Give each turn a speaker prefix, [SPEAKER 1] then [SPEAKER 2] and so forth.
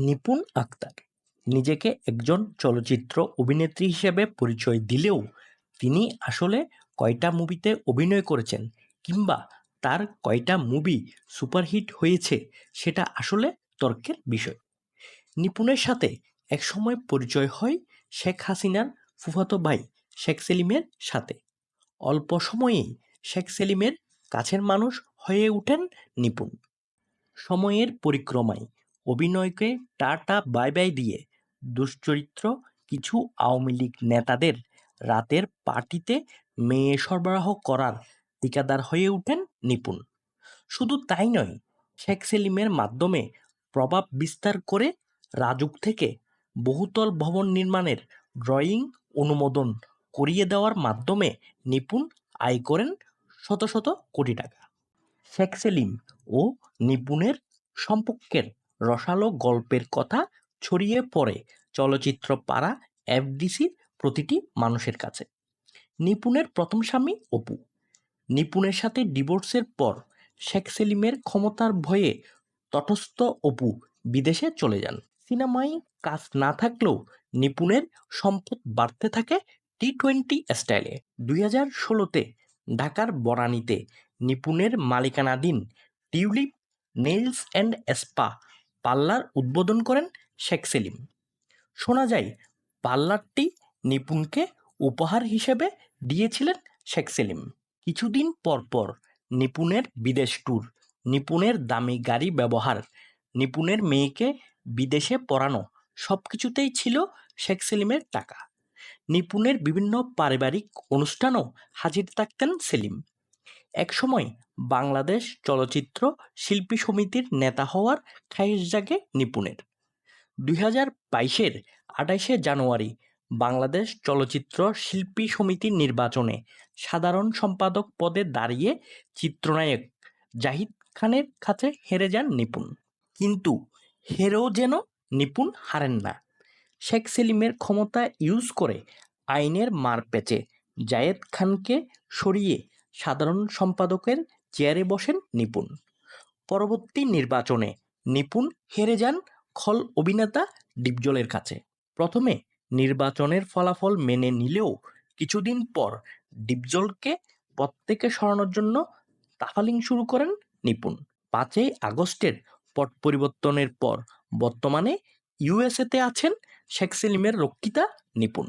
[SPEAKER 1] নিপুণ আক্তার নিজেকে একজন চলচ্চিত্র অভিনেত্রী হিসেবে পরিচয় দিলেও তিনি আসলে কয়টা মুভিতে অভিনয় করেছেন কিংবা তার কয়টা মুভি সুপারহিট হয়েছে সেটা আসলে তর্কের বিষয়। নিপুণের সাথে একসময় পরিচয় হয় শেখ হাসিনার ফুফাতো ভাই শেখ সেলিমের সাথে। অল্প সময়েই শেখ সেলিমের কাছের মানুষ হয়ে ওঠেন নিপুণ। সময়ের পরিক্রমায় অভিনয়কে টাটা বাই বাই দিয়ে দুশ্চরিত্র কিছু আওয়ামী লীগ নেতাদের রাতের পার্টিতে মেয়ে সরবরাহ করার ঠিকাদার হয়ে ওঠেন নিপুণ। শুধু তাই নয়, শেখ সেলিমের মাধ্যমে প্রভাব বিস্তার করে রাজুক থেকে বহুতল ভবন নির্মাণের ড্রয়িং অনুমোদন করিয়ে দেওয়ার মাধ্যমে নিপুণ আয় করেন শত শত কোটি টাকা। শেখ সেলিম ও নিপুণের সম্পর্কের রসালো গল্পের কথা ছড়িয়ে পড়ে চলচ্চিত্র পাড়া এফডিসির প্রতিটি মানুষের কাছে। নিপুণের প্রথম স্বামী অপু। নিপুণের সাথে ডিভোর্সের পর শেখ সেলিমের ক্ষমতার ভয়ে তটস্থ অপু বিদেশে চলে যান। সিনেমায় কাজ না থাকলেও নিপুণের সম্পদ বাড়তে থাকে টি-20 স্টাইলে। 2016-তে ঢাকার বনানীতে নিপুণের মালিকানাধীন tulip nails and spa parlour উদ্বোধন করেন শেখ সেলিম। শোনা যায় পার্লারটি নিপুণকে উপহার হিসেবে দিয়েছিলেন শেখ সেলিম। কিছুদিন পর পর নিপুণের বিদেশ ট্যুর, নিপুণের দামি গাড়ি ব্যবহার, নিপুণের মেয়েকে বিদেশে পড়ানো সবকিছুতেই ছিল শেখ সেলিমের টাকা। নিপুণের বিভিন্ন পারিবারিক অনুষ্ঠানও হাজির থাকতেন সেলিম। একসময় বাংলাদেশ চলচ্চিত্র শিল্পী সমিতির নেতা হওয়ার খায়েশ জাগে নিপুণের। 2022-এর 28শে জানুয়ারি বাংলাদেশ চলচ্চিত্র শিল্পী সমিতির নির্বাচনে সাধারণ সম্পাদক পদে দাঁড়িয়ে চিত্রনায়ক জাহিদ খানের কাছে হেরে যান নিপুণ। কিন্তু হেরেও যেন নিপুণ হারেন না। শেখ সেলিমের ক্ষমতা ইউজ করে আইনের মারপ্যাঁচে জায়েদ খানকে সরিয়ে সাধারণ সম্পাদকের চেয়ারে বসেন নিপুণ। পরবর্তী নির্বাচনে নিপুণ হেরে যান খল অভিনেতা ডিপজলের কাছে। প্রথমে নির্বাচনের ফলাফল মেনে নিলেও কিছুদিন পর ডিপজলকে পদ থেকে সরানোর জন্য তাফালিং শুরু করেন নিপুণ। 5ই আগস্টের পট পরিবর্তনের পর বর্তমানে ইউএসএতে আছেন শেখ সেলিমের রক্ষিতা নিপুণ।